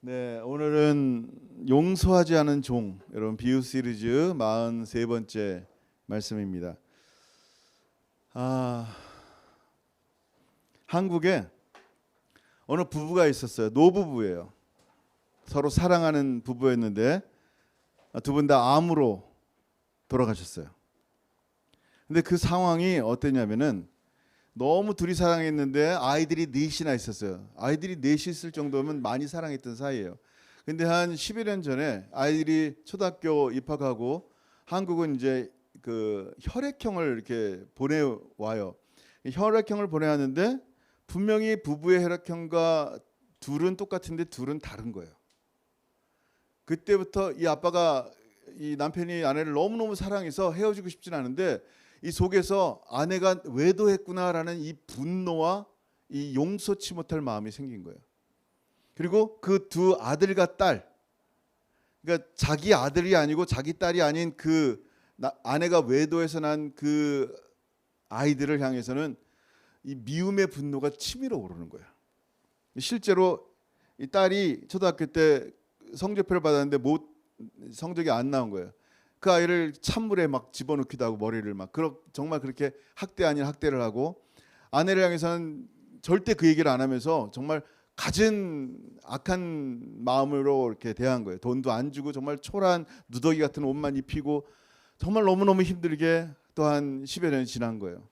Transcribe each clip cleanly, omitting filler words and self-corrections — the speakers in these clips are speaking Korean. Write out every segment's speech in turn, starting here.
네, 오늘은 용서하지 않은 종, 여러분 비유 시리즈 43번째 말씀입니다. 한국에 어느 부부가 있었어요. 노부부예요. 서로 사랑하는 부부였는데 두 분 다 암으로 돌아가셨어요. 근데 그 상황이 어땠냐면은 너무 둘이 사랑했는데 아이들이 넷이나 있었어요. 아이들이 넷이 있을 정도면 많이 사랑했던 사이예요. 근데 한 11년 전에 아이들이 초등학교 입학하고 한국은 이제 그 혈액형을 이렇게 보내와요. 혈액형을 보내왔는데 분명히 부부의 혈액형과 둘은 똑같은데 둘은 다른 거예요. 그때부터 이 아빠가 이 남편이 아내를 너무너무 사랑해서 헤어지고 싶진 않은데 이 속에서 아내가 외도했구나라는 이 분노와 이 용서치 못할 마음이 생긴 거예요. 그리고 그 두 아들과 딸, 그러니까 자기 아들이 아니고 자기 딸이 아닌 그 아내가 외도해서 난 그 아이들을 향해서는 이 미움의 분노가 치밀어 오르는 거예요. 실제로 이 딸이 초등학교 때 성적표를 받았는데 성적이 안 나온 거예요. 그 아이를 찬물에 막 집어넣기도 하고 머리를 막 정말 그렇게 학대 아닌 학대를 하고, 아내를 향해서는 절대 그 얘기를 안 하면서 정말 갖은 악한 마음으로 이렇게 대한 거예요. 돈도 안 주고 정말 초라한 누더기 같은 옷만 입히고 정말 너무너무 힘들게 또한 10여 년이 지난 거예요.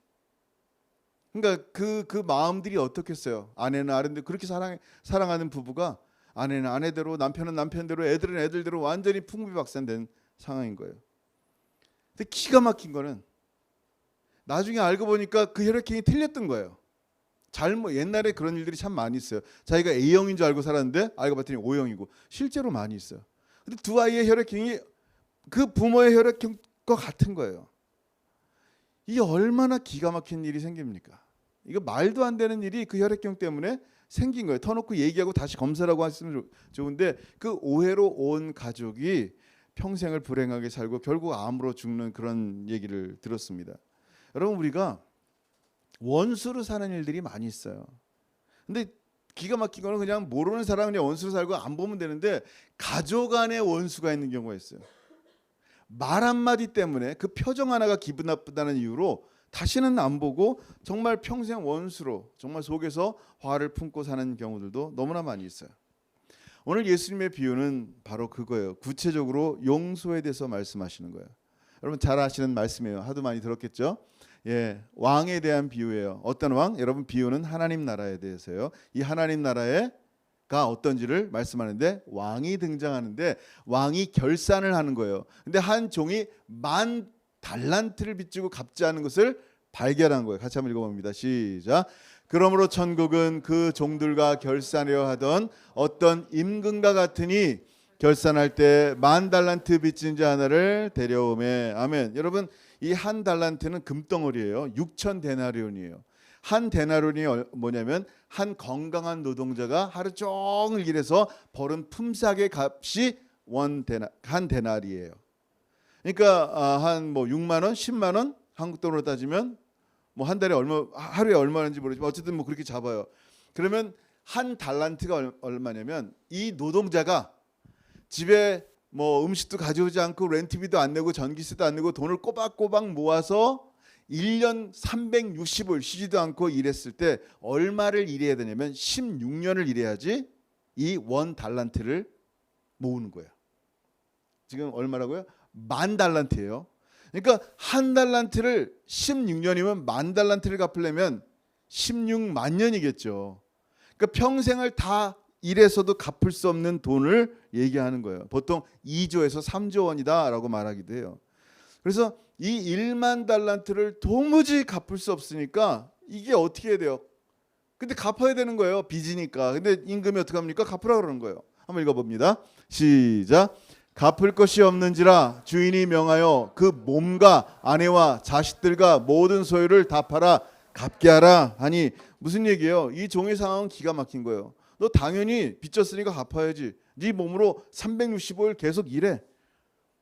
그러니까 그 마음들이 어떻겠어요. 아내는 아내인데 그렇게 사랑하는 부부가 아내는 아내대로 남편은 남편대로 애들은 애들대로 완전히 풍비박산된 상황인 거예요. 근데 기가 막힌 거는 나중에 알고 보니까 그 혈액형이 틀렸던 거예요. 옛날에 그런 일들이 참 많이 있어요. 자기가 A형인 줄 알고 살았는데 알고 봤더니 O형이고, 실제로 많이 있어요. 근데 두 아이의 혈액형이 그 부모의 혈액형과 같은 거예요. 이게 얼마나 기가 막힌 일이 생깁니까? 이거 말도 안 되는 일이 그 혈액형 때문에 생긴 거예요. 터놓고 얘기하고 다시 검사라고 하시면 좋은데 그 오해로 온 가족이 평생을 불행하게 살고 결국 암으로 죽는 그런 얘기를 들었습니다. 여러분, 우리가 원수로 사는 일들이 많이 있어요. 근데 기가 막힌 거는 그냥 모르는 사람은 그냥 원수로 살고 안 보면 되는데 가족 안에 원수가 있는 경우가 있어요. 말 한마디 때문에 그 표정 하나가 기분 나쁘다는 이유로 다시는 안 보고 정말 평생 원수로 정말 속에서 화를 품고 사는 경우들도 너무나 많이 있어요. 오늘 예수님의 비유는 바로 그거예요. 구체적으로 용서에 대해서 말씀하시는 거예요. 여러분 잘 아시는 말씀이에요. 하도 많이 들었겠죠? 예, 왕에 대한 비유예요. 어떤 왕? 여러분, 비유는 하나님 나라에 대해서요. 이 하나님 나라가 어떤지를 말씀하는데 왕이 등장하는데 왕이 결산을 하는 거예요. 근데 한 종이 10,000달란트를 빚지고 갚지 않은 것을 발견한 거예요. 같이 한번 읽어봅니다. 시작. 그러므로 천국은 그 종들과 결산하려 하던 어떤 임금과 같으니 결산할 때 10,000달란트 빚진 자 하나를 데려오매. 아멘. 여러분, 이 한 달란트는 금덩어리예요. 6,000데나리온이에요. 한 데나리온이 뭐냐면 한 건강한 노동자가 하루 종일 일해서 벌은 품삯의 값이 한 데나리예요. 그러니까 한 6만 원, 10만 원 한국 돈으로 따지면 뭐 한 달에 하루에 얼마인지 모르지만 어쨌든 뭐 그렇게 잡아요. 그러면 한 달란트가 얼마냐면 이 노동자가 집에 뭐 음식도 가져오지 않고 렌트비도 안 내고 전기세도 안 내고 돈을 꼬박꼬박 모아서 1년 360일 쉬지도 않고 일했을 때 얼마를 일해야 되냐면 16년을 일해야지 이 원 달란트를 모으는 거예요. 지금 얼마라고요? 10,000달란트예요. 그러니까 한 달란트를 16년이면 10,000달란트를 갚으려면 16만 년이겠죠. 그러니까 평생을 다 일해서도 갚을 수 없는 돈을 얘기하는 거예요. 보통 2조에서 3조 원이다라고 말하기도 해요. 그래서 이 1만 달란트를 도무지 갚을 수 없으니까 이게 어떻게 해야 돼요? 근데 갚아야 되는 거예요. 빚이니까. 근데 임금이 어떻게 합니까? 갚으라 그러는 거예요. 한번 읽어봅니다. 시작. 갚을 것이 없는지라 주인이 명하여 그 몸과 아내와 자식들과 모든 소유를 다 팔아 갚게 하라 하니. 무슨 얘기예요? 이 종의 상황은 기가 막힌 거예요. 너 당연히 빚졌으니까 갚아야지. 네 몸으로 365일 계속 일해.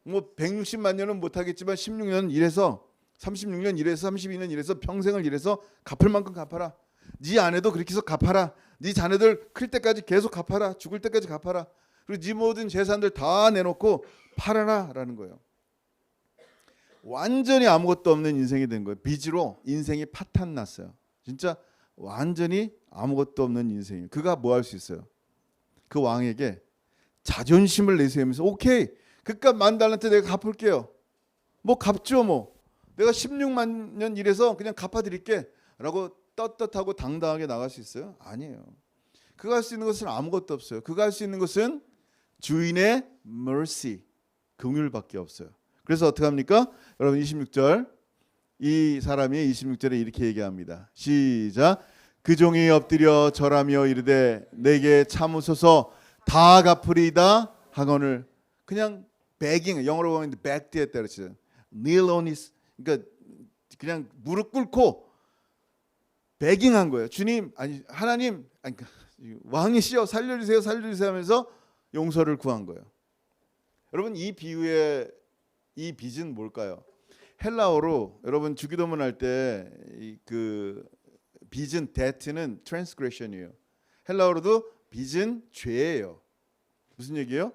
뭐 160만 년은 못하겠지만 16년 일해서 36년 일해서 32년 일해서 평생을 일해서 갚을 만큼 갚아라. 네 아내도 그렇게 해서 갚아라. 네 자녀들 클 때까지 계속 갚아라. 죽을 때까지 갚아라. 그리고 네 모든 재산들 다 내놓고 팔아라라는 거예요. 완전히 아무것도 없는 인생이 된 거예요. 빚으로 인생이 파탄 났어요. 진짜 완전히 아무것도 없는 인생이에요. 그가 뭐 할 수 있어요? 그 왕에게 자존심을 내세우면서 오케이, 그깟 10,000달란트 내가 갚을게요. 뭐 갚죠 뭐. 내가 16만 년 일해서 그냥 갚아드릴게 라고 떳떳하고 당당하게 나갈 수 있어요? 아니에요. 그가 할 수 있는 것은 아무것도 없어요. 그가 할 수 있는 것은 주인의 mercy, 긍휼밖에 없어요. 그래서 어떻게 합니까? 여러분 26절, 이 사람이 26절에 이렇게 얘기합니다. 시작. 그 종이 엎드려 절하며 이르되 내게 참으소서 다 갚으리이다 하거늘. 그냥 begging, 영어로 보면 begged 했다 그랬죠. kneel on his, 그러니까 그냥 무릎 꿇고 begging한 거예요. 주님, 아니 하나님, 아니 왕이시여 살려주세요, 살려주세요 하면서 용서를 구한 거예요. 여러분 이 비유의 이 빚은 뭘까요? 헬라어로 여러분 주기도문 할 때 그 빚은 debt는 transgression이에요. 헬라어로도 빚은 죄예요. 무슨 얘기예요?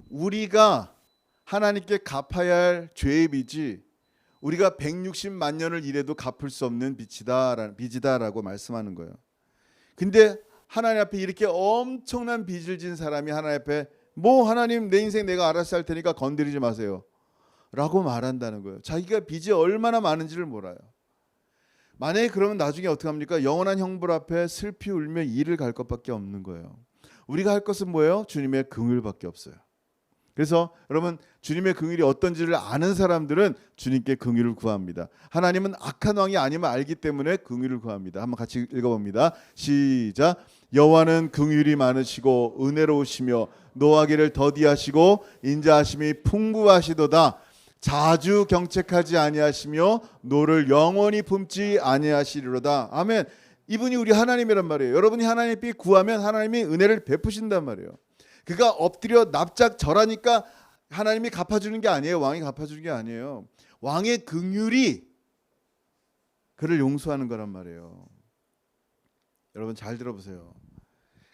우리가 하나님께 갚아야 할 죄의 빚이 우리가 160만 년을 일해도 갚을 수 없는 빚이다라고 말씀하는 거예요. 근데 하나님 앞에 이렇게 엄청난 빚을 진 사람이 하나님 앞에 뭐 하나님 내 인생 내가 알아서 할 테니까 건드리지 마세요 라고 말한다는 거예요. 자기가 빚이 얼마나 많은지를 몰라요. 만약에 그러면 나중에 어떻게 합니까? 영원한 형벌 앞에 슬피 울며 이를 갈 것밖에 없는 거예요. 우리가 할 것은 뭐예요? 주님의 긍휼밖에 없어요. 그래서 여러분 주님의 긍휼이 어떤지를 아는 사람들은 주님께 긍휼을 구합니다. 하나님은 악한 왕이 아님을 알기 때문에 긍휼을 구합니다. 한번 같이 읽어봅니다. 시작. 여호와는 긍휼이 많으시고 은혜로우시며 노하기를 더디하시고 인자하심이 풍부하시도다. 자주 경책하지 아니하시며 노를 영원히 품지 아니하시리로다. 아멘. 이분이 우리 하나님이란 말이에요. 여러분이 하나님께 구하면 하나님이 은혜를 베푸신단 말이에요. 그가 엎드려 납작 절하니까 하나님이 갚아주는 게 아니에요. 왕이 갚아주는 게 아니에요. 왕의 긍휼이 그를 용서하는 거란 말이에요. 여러분 잘 들어보세요.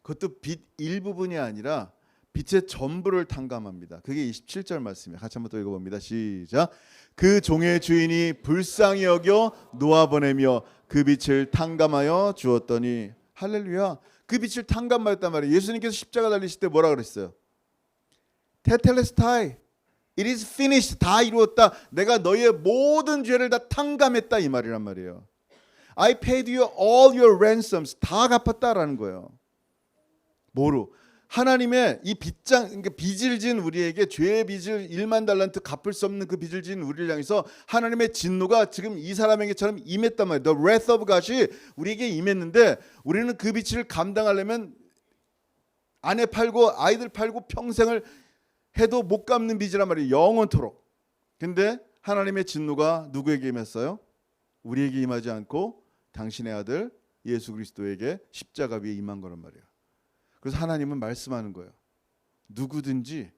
그것도 빚 일부분이 아니라 빚의 전부를 탕감합니다. 그게 27절 말씀이에요. 같이 한번 또 읽어봅니다. 시작. 그 종의 주인이 불쌍히 여겨 놓아보내며 그 빚을 탕감하여 주었더니 할렐루야. 그 빚을 탕감하였단 말이에요. 예수님께서 십자가 달리실 때 뭐라 그랬어요? 테텔레스타이, it is finished. 다 이루었다. 내가 너희의 모든 죄를 다 탕감했다 이 말이란 말이에요. I paid you all your ransoms. 다 갚았다라는 거예요. 뭐로? 하나님의 이 빚장, 그러니까 빚을 진 우리에게 죄의 빚을 10,000,000달란트 갚을 수 없는 그 빚을 진 우리를 향해서 하나님의 진노가 지금 이 사람에게처럼 임했단 말이에요. The wrath of God이 우리에게 임했는데 우리는 그 빚을 감당하려면 아내 팔고 아이들 팔고 평생을 해도 못 갚는 빚이란 말이에요. 영원토록. 근데 하나님의 진노가 누구에게 임했어요? 우리에게 임하지 않고 당신의 아들 예수 그리스도에게 십자가 위에 임한 거란 말이에요. 그래서 하나님은 말씀하는 거예요. 누구든지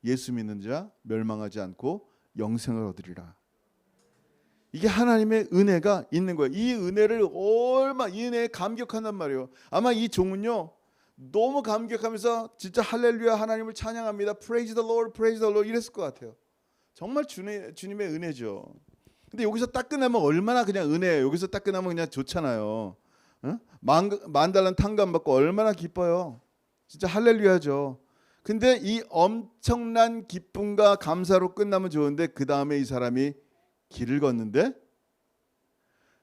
예수 믿는 자 멸망하지 않고 영생을 얻으리라. 이게 하나님의 은혜가 있는 거예요. 이 은혜를 이 은혜에 감격한단 말이에요. 아마 이 종은요 너무 감격하면서 진짜 할렐루야 하나님을 찬양합니다. Praise the Lord, praise the Lord 이랬을 것 같아요. 정말 주님의 은혜죠. 근데 여기서 딱 끝나면 얼마나 그냥 은혜예요. 여기서 딱 끝나면 그냥 좋잖아요. 응? 10,000,000달러 탕감 받고 얼마나 기뻐요. 진짜 할렐루야죠. 근데 이 엄청난 기쁨과 감사로 끝나면 좋은데 그 다음에 이 사람이 길을 걷는데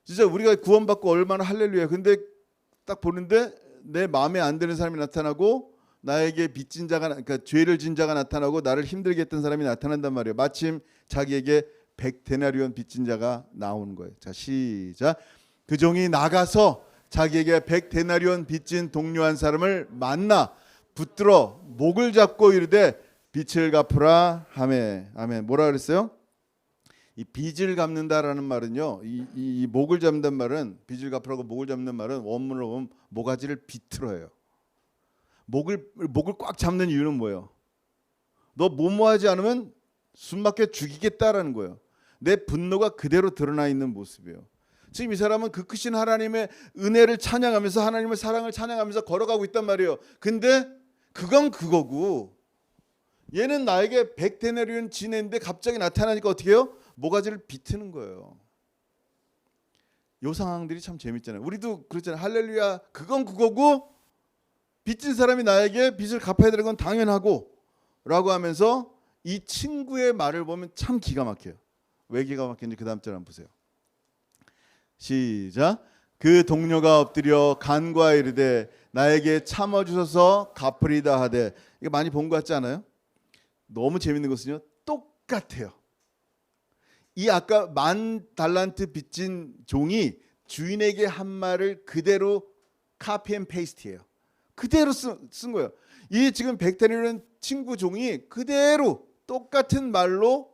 진짜 우리가 구원받고 얼마나 할렐루야. 근데 딱 보는데 내 마음에 안 드는 사람이 나타나고 나에게 빚진 자가, 그러니까 죄를 진 자가 나타나고 나를 힘들게 했던 사람이 나타난단 말이에요. 마침 자기에게 100데나리온 빚진 자가 나오는 거예요. 자 시작. 그 종이 나가서 자기에게 100데나리온 빚진 동료 한 사람을 만나 붙들어 목을 잡고 이르되 빚을 갚으라 하매. 아멘. 뭐라 그랬어요? 이 빚을 갚는다라는 말은요. 이 목을 잡는 말은 빚을 갚으라고 목을 잡는 말은 원문으로 보면 모가지를 비틀어요. 목을 꽉 잡는 이유는 뭐예요? 너 뭐뭐하지 않으면 숨막혀 죽이겠다라는 거예요. 내 분노가 그대로 드러나 있는 모습이에요. 지금 이 사람은 그 크신 하나님의 은혜를 찬양하면서 하나님의 사랑을 찬양하면서 걸어가고 있단 말이에요. 근데 그건 그거고 얘는 나에게 100데나리온 지냈는데 갑자기 나타나니까 어떻게 해요? 모가지를 비트는 거예요. 요 상황들이 참 재밌잖아요. 우리도 그렇잖아요. 할렐루야, 그건 그거고 빚진 사람이 나에게 빚을 갚아야 되는 건 당연하고 라고 하면서 이 친구의 말을 보면 참 기가 막혀요. 왜 기가 막히는지 그 다음 절 한번 보세요. 시작. 그 동료가 엎드려 간과 이르되 나에게 참아주셔서 갚으리다 하되. 이거 많이 본 것 같지 않아요? 너무 재밌는 것은요, 똑같아요. 이 아까 10,000달란트 빚진 종이 주인에게 한 말을 그대로 카피 앤 페이스트예요. 그대로 쓴 거예요. 이 지금 100데나리온 친구 종이 그대로 똑같은 말로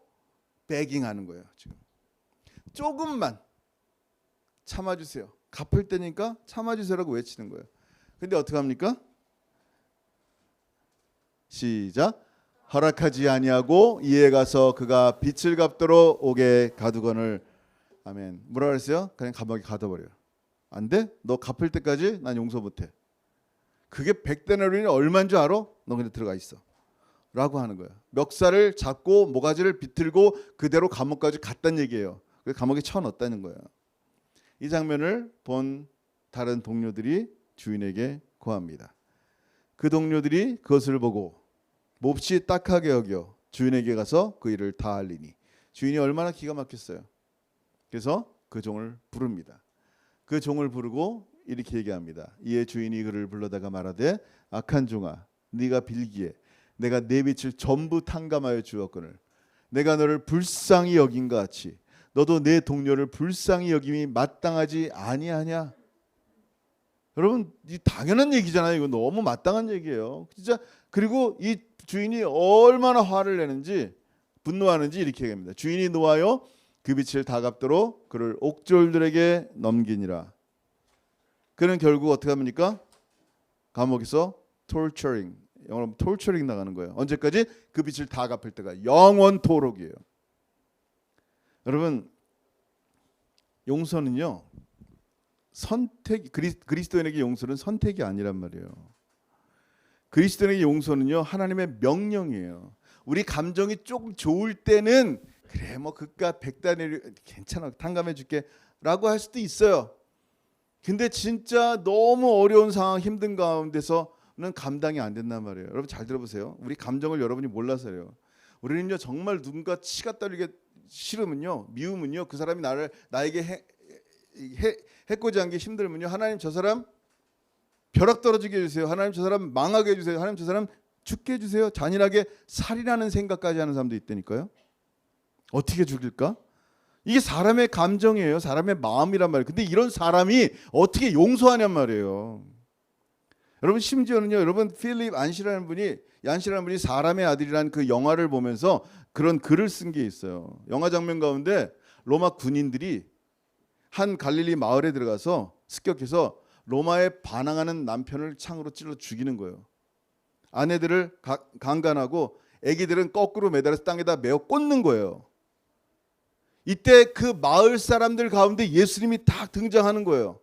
베깅하는 거예요. 지금 조금만 참아주세요. 갚을 때니까 참아주세요라고 외치는 거예요. 근데 어떻게 합니까? 시작. 허락하지 아니하고 이에 가서 그가 빚을 갚도록 옥에 가두거늘. 아멘. 뭐라 그랬어요? 그냥 감옥에 가둬버려요. 안 돼? 너 갚을 때까지 난 용서 못해. 그게 100데나리온이 얼마인 줄 알아? 너 그냥 들어가 있어 라고 하는 거야. 멱살을 잡고 모가지를 비틀고 그대로 감옥까지 갔다는 얘기예요. 그래서 감옥에 쳐넣었다는 거예요. 이 장면을 본 다른 동료들이 주인에게 고합니다. 그 동료들이 그것을 보고 몹시 딱하게 여겨 주인에게 가서 그 일을 다 알리니. 주인이 얼마나 기가 막혔어요. 그래서 그 종을 부릅니다. 그 종을 부르고 이렇게 얘기합니다. 이에 주인이 그를 불러다가 말하되 악한 종아, 네가 빌기에 내가 내 빚을 전부 탕감하여 주었거늘 내가 너를 불쌍히 여긴 것 같이 너도 내 동료를 불쌍히 여김이 마땅하지 아니하냐. 여러분, 이 당연한 얘기잖아요. 이거 너무 마땅한 얘기예요. 진짜. 그리고 이 주인이 얼마나 화를 내는지 분노하는지 이렇게 얘기합니다. 주인이 노하여 그 빚을 다 갚도록 그를 옥졸들에게 넘기니라. 그는 결국 어떻게 합니까? 감옥에서 torturing, 영어로 torturing 나가는 거예요. 언제까지? 그 빚을 다 갚을 때가 영원토록이에요. 여러분, 용서는요, 선택, 그리스도인에게 용서는 선택이 아니란 말이에요. 그리스도인에게 용서는요, 하나님의 명령이에요. 우리 감정이 조금 좋을 때는 그래 뭐 그깟 100데나리온 괜찮아 탕감해 줄게 라고 할 수도 있어요. 근데 진짜 너무 어려운 상황, 힘든 가운데서는 감당이 안 된단 말이에요. 여러분 잘 들어보세요. 우리 감정을 여러분이 몰라서요. 우리는요, 정말 누군가 치가 떨리게 싫으면요, 미우면요, 그 사람이 나에게 해코지 한 게 힘들면요, 하나님 저 사람 벼락 떨어지게 해주세요. 하나님 저 사람 망하게 해주세요. 하나님 저 사람 죽게 해주세요. 잔인하게 살인하는 생각까지 하는 사람도 있다니까요. 어떻게 죽일까? 이게 사람의 감정이에요. 사람의 마음이란 말이에요. 근데 이런 사람이 어떻게 용서하냔 말이에요. 여러분, 심지어는요, 여러분 필립 얀시라는 분이 사람의 아들이라는 그 영화를 보면서 그런 글을 쓴 게 있어요. 영화 장면 가운데 로마 군인들이 한 갈릴리 마을에 들어가서 습격해서 로마에 반항하는 남편을 창으로 찔러 죽이는 거예요. 아내들을 강간하고 아기들은 거꾸로 매달아서 땅에다 메어 꽂는 거예요. 이때 그 마을 사람들 가운데 예수님이 딱 등장하는 거예요.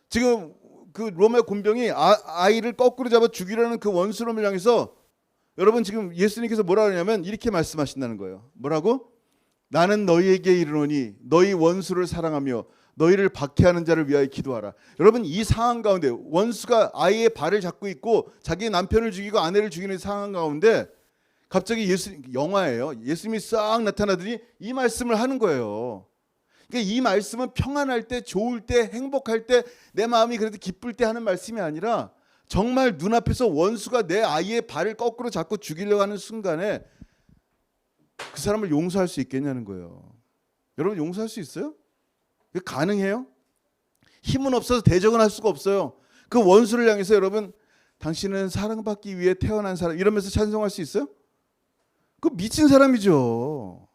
지금 그 로마 군병이 아이를 거꾸로 잡아 죽이려는 그 원수놈을 향해서 여러분 지금 예수님께서 뭐라 하냐면 이렇게 말씀하신다는 거예요. 뭐라고? 나는 너희에게 이르노니 너희 원수를 사랑하며 너희를 박해하는 자를 위하여 기도하라. 여러분, 이 상황 가운데 원수가 아이의 발을 잡고 있고 자기 남편을 죽이고 아내를 죽이는 상황 가운데 갑자기 영화예요. 예수님이 싹 나타나더니 이 말씀을 하는 거예요. 그러니까 이 말씀은 평안할 때, 좋을 때, 행복할 때, 내 마음이 그래도 기쁠 때 하는 말씀이 아니라 정말 눈앞에서 원수가 내 아이의 발을 거꾸로 잡고 죽이려고 하는 순간에 그 사람을 용서할 수 있겠냐는 거예요. 여러분, 용서할 수 있어요? 이게 가능해요? 힘은 없어서 대적은 할 수가 없어요. 그 원수를 향해서 여러분, 당신은 사랑받기 위해 태어난 사람 이러면서 찬송할 수 있어요? 그 미친 사람이죠.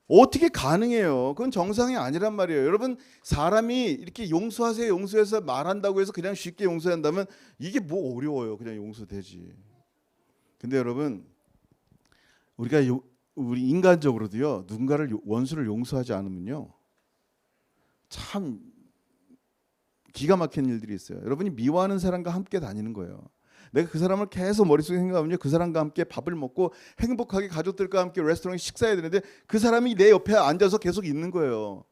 어떻게 가능해요? 그건 정상이 아니란 말이에요. 여러분, 사람이 이렇게 용서하세요, 용서해서 말한다고 해서 그냥 쉽게 용서한다면 이게 뭐 어려워요. 그냥 용서되지. 근데 여러분, 우리 인간적으로도요, 누군가를 원수를 용서하지 않으면요, 참 기가 막힌 일들이 있어요. 여러분이 미워하는 사람과 함께 다니는 거예요. 내가 그 사람을 계속 머릿속에 생각하면요, 그 사람과 함께 밥을 먹고 행복하게 가족들과 함께 레스토랑에 식사해야 되는데 그 사람이 내 옆에 앉아서 계속 있는 거예요.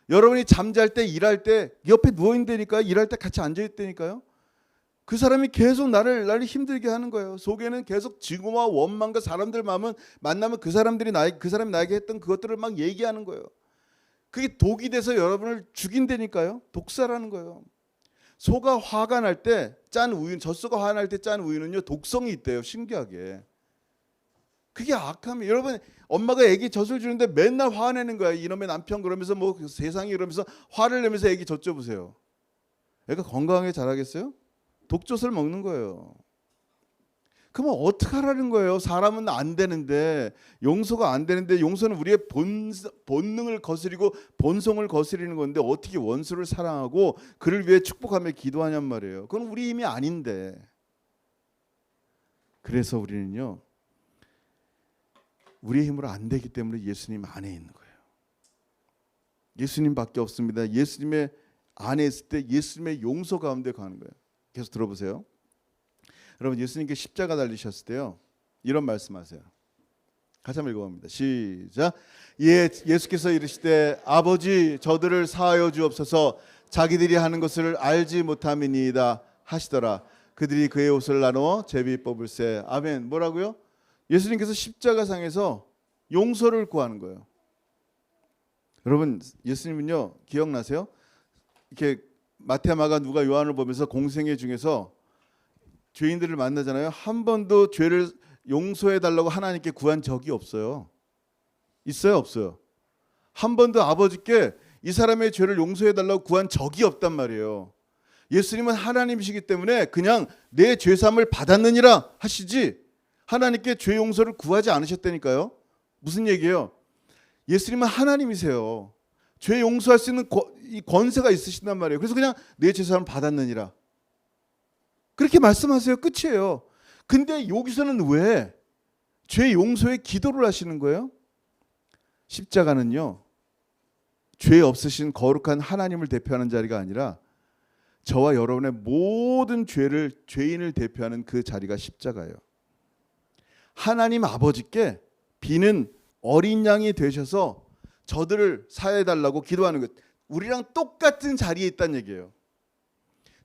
여러분이 잠잘 때, 일할 때 옆에 누워 있다니까요. 일할 때 같이 앉아 있다니까요. 그 사람이 계속 나를 힘들게 하는 거예요. 속에는 계속 증오와 원망과 사람들 마음은 만나면 그 사람이 나에게 했던 그것들을 막 얘기하는 거예요. 그게 독이 돼서 여러분을 죽인다니까요. 독사라는 거예요. 소가 화가 날 때 짠 우유, 젖소가 화가 날 때 짠 우유는요, 독성이 있대요. 신기하게. 그게 악함이에요. 여러분, 엄마가 애기 젖을 주는데 맨날 화내는 거야. 이놈의 남편 그러면서 뭐 세상이 이러면서 화를 내면서 애기 젖 줘보세요. 애가 건강하게 자라겠어요? 독젖을 먹는 거예요. 그러면 어떻게 하라는 거예요? 사람은 안 되는데, 용서가 안 되는데, 용서는 우리의 본능을 거스리고 본성을 거스리는 건데 어떻게 원수를 사랑하고 그를 위해 축복하며 기도하냔 말이에요. 그건 우리 힘이 아닌데. 그래서 우리는요, 우리의 힘으로 안 되기 때문에 예수님 안에 있는 거예요. 예수님밖에 없습니다. 예수님의 안에 있을 때 예수님의 용서 가운데 가는 거예요. 계속 들어보세요. 여러분, 예수님께 십자가 달리셨을 때요, 이런 말씀하세요. 같이 한번 읽어봅니다. 시작. 예수께서 이르시되 아버지 저들을 사하여 주옵소서 자기들이 하는 것을 알지 못함이니이다 하시더라. 그들이 그의 옷을 나누어 제비 뽑을세. 아멘. 뭐라고요? 예수님께서 십자가상에서 용서를 구하는 거예요. 여러분, 예수님은요, 기억나세요? 이렇게 마태, 마가, 누가, 요한을 보면서 공생애 중에서 죄인들을 만나잖아요. 한 번도 죄를 용서해 달라고 하나님께 구한 적이 없어요. 있어요, 없어요? 한 번도 아버지께 이 사람의 죄를 용서해 달라고 구한 적이 없단 말이에요. 예수님은 하나님이시기 때문에 그냥 내 죄사함을 받았느니라 하시지 하나님께 죄 용서를 구하지 않으셨다니까요. 무슨 얘기예요? 예수님은 하나님이세요. 죄 용서할 수 있는 이 권세가 있으신단 말이에요. 그래서 그냥 내 죄사함을 받았느니라 그렇게 말씀하세요. 끝이에요. 근데 여기서는 왜 죄 용서에 기도를 하시는 거예요? 십자가는요, 죄 없으신 거룩한 하나님을 대표하는 자리가 아니라 저와 여러분의 모든 죄인을 대표하는 그 자리가 십자가예요. 하나님 아버지께 비는 어린 양이 되셔서 저들을 사해달라고 기도하는 것, 우리랑 똑같은 자리에 있다는 얘기예요.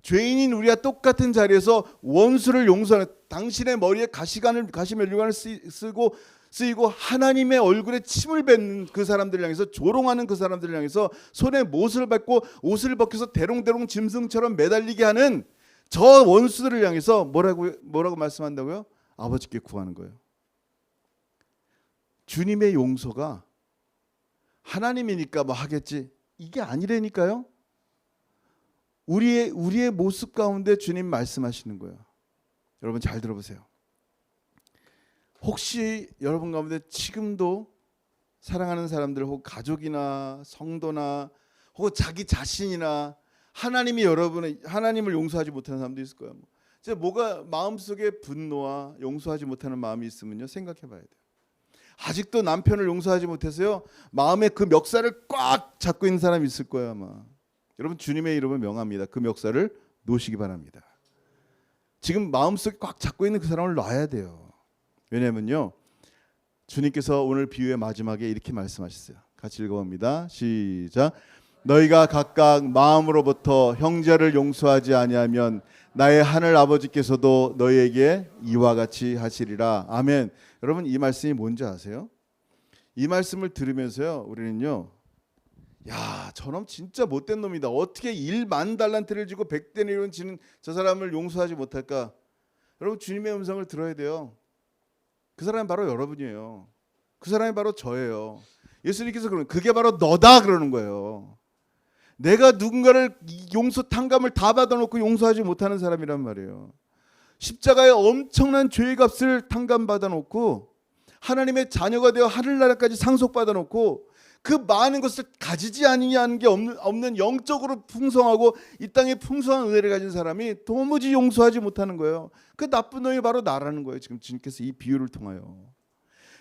죄인인 우리와 똑같은 자리에서 원수를 용서하는, 당신의 머리에 가시면류관을 쓰이고 하나님의 얼굴에 침을 뱉는 그 사람들을 향해서, 조롱하는 그 사람들을 향해서 손에 못을 받고 옷을 벗겨서 대롱대롱 짐승처럼 매달리게 하는 저 원수들을 향해서 뭐라고 말씀한다고요? 아버지께 구하는 거예요. 주님의 용서가 하나님이니까 뭐 하겠지, 이게 아니라니까요. 우리의 모습 가운데 주님 말씀하시는 거예요. 여러분 잘 들어보세요. 혹시 여러분 가운데 지금도 사랑하는 사람들, 혹은 가족이나 성도나 혹은 자기 자신이나 하나님을 용서하지 못하는 사람도 있을 거예요. 뭐가 마음속에 분노와 용서하지 못하는 마음이 있으면요, 생각해 봐야 돼요. 아직도 남편을 용서하지 못해서요, 마음에 그 멱살을 꽉 잡고 있는 사람이 있을 거예요, 아마. 여러분, 주님의 이름을 명합니다. 그 멱살을 놓으시기 바랍니다. 지금 마음속에 꽉 잡고 있는 그 사람을 놔야 돼요. 왜냐면요, 주님께서 오늘 비유의 마지막에 이렇게 말씀하셨어요. 같이 읽어봅니다. 시작. 너희가 각각 마음으로부터 형제를 용서하지 아니하면 나의 하늘 아버지께서도 너희에게 이와 같이 하시리라. 아멘. 여러분, 이 말씀이 뭔지 아세요? 이 말씀을 들으면서요, 우리는요, 야, 저놈 진짜 못된 놈이다. 어떻게 1만 달란트를 주고 100데나리온 지는 저 사람을 용서하지 못할까? 여러분, 주님의 음성을 들어야 돼요. 그 사람이 바로 여러분이에요. 그 사람이 바로 저예요. 예수님께서 그러는, 그게 바로 너다 그러는 거예요. 내가 누군가를 용서 탕감을 다 받아놓고 용서하지 못하는 사람이란 말이에요. 십자가에 엄청난 죄의 값을 탕감받아놓고 하나님의 자녀가 되어 하늘나라까지 상속받아놓고 그 많은 것을 가지지 아니하는 게 없는 영적으로 풍성하고 이 땅에 풍성한 은혜를 가진 사람이 도무지 용서하지 못하는 거예요. 그 나쁜 놈이 바로 나라는 거예요. 지금 주님께서 이 비유를 통하여.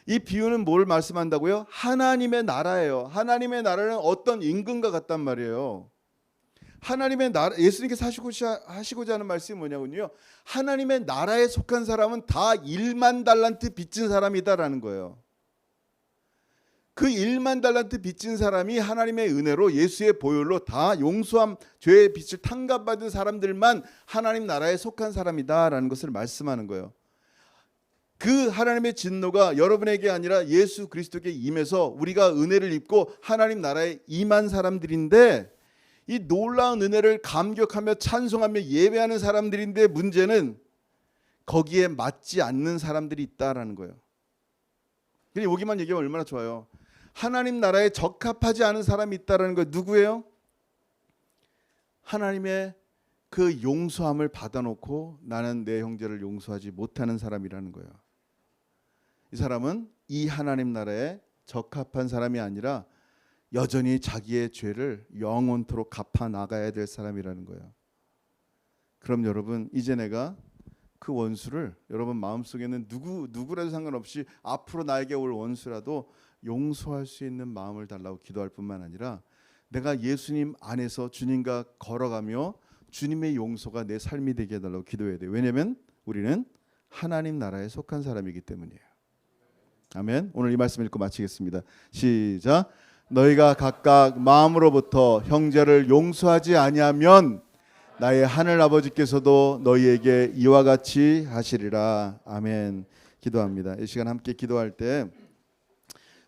이 비유는 뭘 말씀한다고요? 하나님의 나라예요. 하나님의 나라는 어떤 임금과 같단 말이에요. 하나님의 나라, 예수님께서 하시고자 하는 말씀이 뭐냐면요, 하나님의 나라에 속한 사람은 다 1만 달란트 빚진 사람이다라는 거예요. 그 1만 달란트 빚진 사람이 하나님의 은혜로 예수의 보혈로 다 용서함, 죄의 빚을 탕감받은 사람들만 하나님 나라에 속한 사람이다라는 것을 말씀하는 거예요. 그 하나님의 진노가 여러분에게 아니라 예수 그리스도께 임해서 우리가 은혜를 입고 하나님 나라에 임한 사람들인데, 이 놀라운 은혜를 감격하며 찬송하며 예배하는 사람들인데, 문제는 거기에 맞지 않는 사람들이 있다라는 거예요. 근데 여기만 얘기하면 얼마나 좋아요. 하나님 나라에 적합하지 않은 사람이 있다라는 거예요. 누구예요? 하나님의 그 용서함을 받아놓고 나는 내 형제를 용서하지 못하는 사람이라는 거예요. 이 사람은 이 하나님 나라에 적합한 사람이 아니라 여전히 자기의 죄를 영원토록 갚아 나가야 될 사람이라는 거예요. 그럼 여러분, 이제 내가 그 원수를, 여러분 마음속에는 누구라도 상관없이 앞으로 나에게 올 원수라도 용서할 수 있는 마음을 달라고 기도할 뿐만 아니라, 내가 예수님 안에서 주님과 걸어가며 주님의 용서가 내 삶이 되게 해달라고 기도해야 돼요. 왜냐하면 우리는 하나님 나라에 속한 사람이기 때문이에요. 아멘. 오늘 이 말씀 읽고 마치겠습니다. 시작. 너희가 각각 마음으로부터 형제를 용서하지 아니하면 나의 하늘 아버지께서도 너희에게 이와 같이 하시리라. 아멘. 기도합니다. 이 시간 함께 기도할 때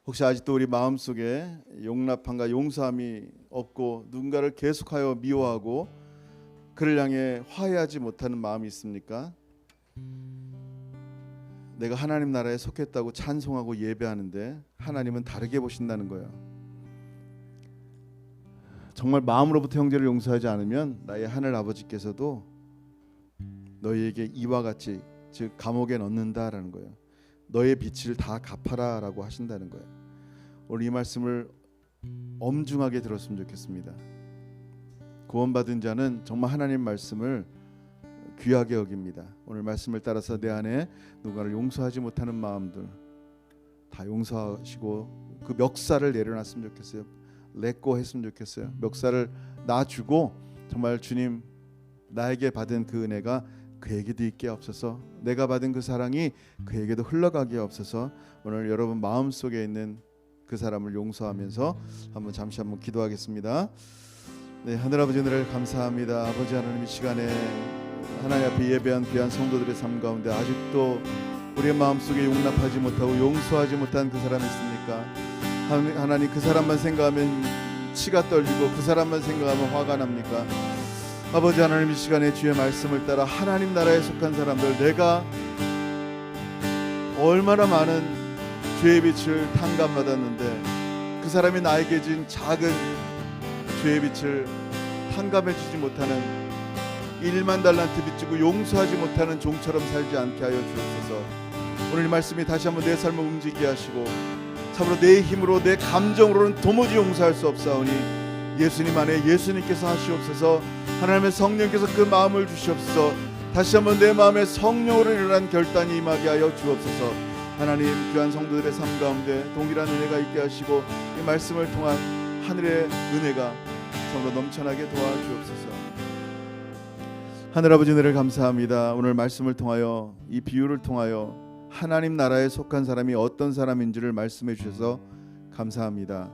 혹시 아직도 우리 마음속에 용납함과 용서함이 없고 누군가를 계속하여 미워하고 그를 향해 화해하지 못하는 마음이 있습니까? 내가 하나님 나라에 속했다고 찬송하고 예배하는데 하나님은 다르게 보신다는 거예요. 정말 마음으로부터 형제를 용서하지 않으면 나의 하늘 아버지께서도 너희에게 이와 같이, 즉 감옥에 넣는다라는 거예요. 너의 빚을 다 갚아라라고 하신다는 거예요. 오늘 이 말씀을 엄중하게 들었으면 좋겠습니다. 구원받은 자는 정말 하나님 말씀을 귀하게 여깁니다. 오늘 말씀을 따라서 내 안에 누군가를 용서하지 못하는 마음들 다 용서하시고 그 멱살을 내려놨으면 좋겠어요. 렛고 했으면 좋겠어요. 멱살을 놔주고 정말 주님, 나에게 받은 그 은혜가 그에게도 있게 없어서, 내가 받은 그 사랑이 그에게도 흘러가게 없어서, 오늘 여러분 마음속에 있는 그 사람을 용서하면서 잠시 한번 기도하겠습니다. 네, 하늘아버지 은혜를 감사합니다. 아버지 하나님, 이 시간에 하나님 앞에 예배한 귀한 성도들의 삶 가운데 아직도 우리의 마음속에 용납하지 못하고 용서하지 못한 그 사람이 있습니까? 하나님, 그 사람만 생각하면 치가 떨리고 그 사람만 생각하면 화가 납니까? 아버지 하나님, 이 시간에 주의 말씀을 따라 하나님 나라에 속한 사람들, 내가 얼마나 많은 죄의 빚을 탕감받았는데 그 사람이 나에게 진 작은 죄의 빚을 탕감해 주지 못하는 1만 달란트 빚지고 용서하지 못하는 종처럼 살지 않게 하여 주옵소서. 오늘 이 말씀이 다시 한번 내 삶을 움직이게 하시고, 참으로 내 힘으로 내 감정으로는 도무지 용서할 수 없사오니 예수님 안에 예수님께서 하시옵소서. 하나님의 성령께서 그 마음을 주시옵소서. 다시 한번 내 마음에 성령으로 일어난 결단이 임하게 하여 주옵소서. 하나님, 귀한 성도들의 삶 가운데 동일한 은혜가 있게 하시고 이 말씀을 통한 하늘의 은혜가 참으로 넘쳐나게 도와주옵소서. 하늘아버지 은혜를 감사합니다. 오늘 말씀을 통하여, 이 비유를 통하여 하나님 나라에 속한 사람이 어떤 사람인지를 말씀해 주셔서 감사합니다.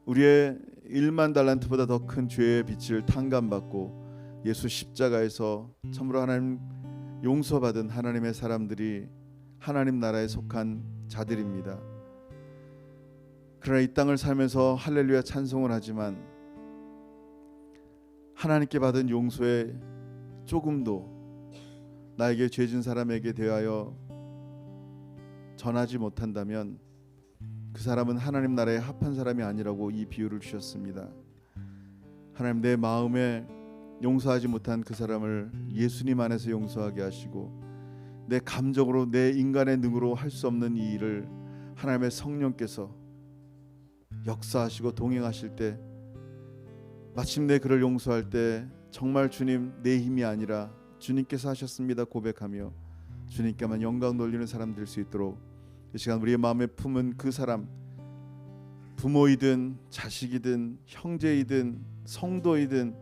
우리의 1만 달란트보다 더 큰 죄의 빚을 탕감받고 예수 십자가에서 참으로 하나님 용서받은 하나님의 사람들이 하나님 나라에 속한 자들입니다. 그러나 이 땅을 살면서 할렐루야 찬송을 하지만 하나님께 받은 용서에 조금도 나에게 죄진 사람에게 대하여 전하지 못한다면 그 사람은 하나님 나라에 합한 사람이 아니라고 이 비유를 주셨습니다. 하나님, 내 마음에 용서하지 못한 그 사람을 예수님 안에서 용서하게 하시고, 내 감정으로 내 인간의 능으로 할 수 없는 이 일을 하나님의 성령께서 역사하시고 동행하실 때, 마침내 그를 용서할 때 정말 주님, 내 힘이 아니라 주님께서 하셨습니다 고백하며 주님께만 영광 돌리는 사람 될 수 있도록 이 시간 우리의 마음에 품은 그 사람, 부모이든 자식이든 형제이든 성도이든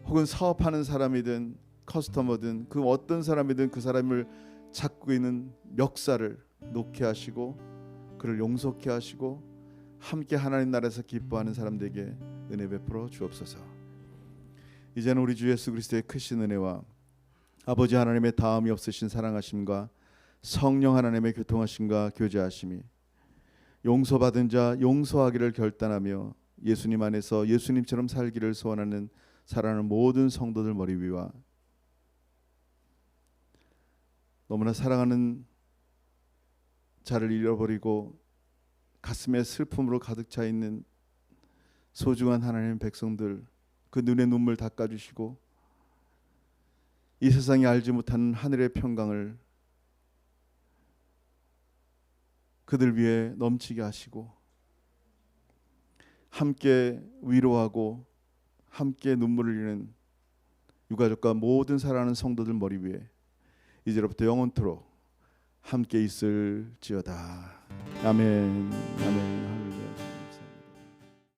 혹은 사업하는 사람이든 커스터머든 그 어떤 사람이든 그 사람을 찾고 있는 멱살을 놓게 하시고 그를 용서케 하시고 함께 하나님 나라에서 기뻐하는 사람들에게 은혜 베풀어 주옵소서. 이제는 우리 주 예수 그리스도의 크신 은혜와 아버지 하나님의 다함이 없으신 사랑하심과 성령 하나님의 교통하심과 교제하심이 용서받은 자 용서하기를 결단하며 예수님 안에서 예수님처럼 살기를 소원하는 사랑하는 모든 성도들 머리 위와 너무나 사랑하는 자를 잃어버리고 가슴에 슬픔으로 가득 차 있는 소중한 하나님의 백성들 그 눈에 눈물 닦아주시고 이 세상이 알지 못하는 하늘의 평강을 그들 위해 넘치게 하시고 함께 위로하고 함께 눈물을 흘리는 유가족과 모든 사랑하는 성도들 머리 위에 이제로부터 영원토록 함께 있을지어다. 아멘. 아멘.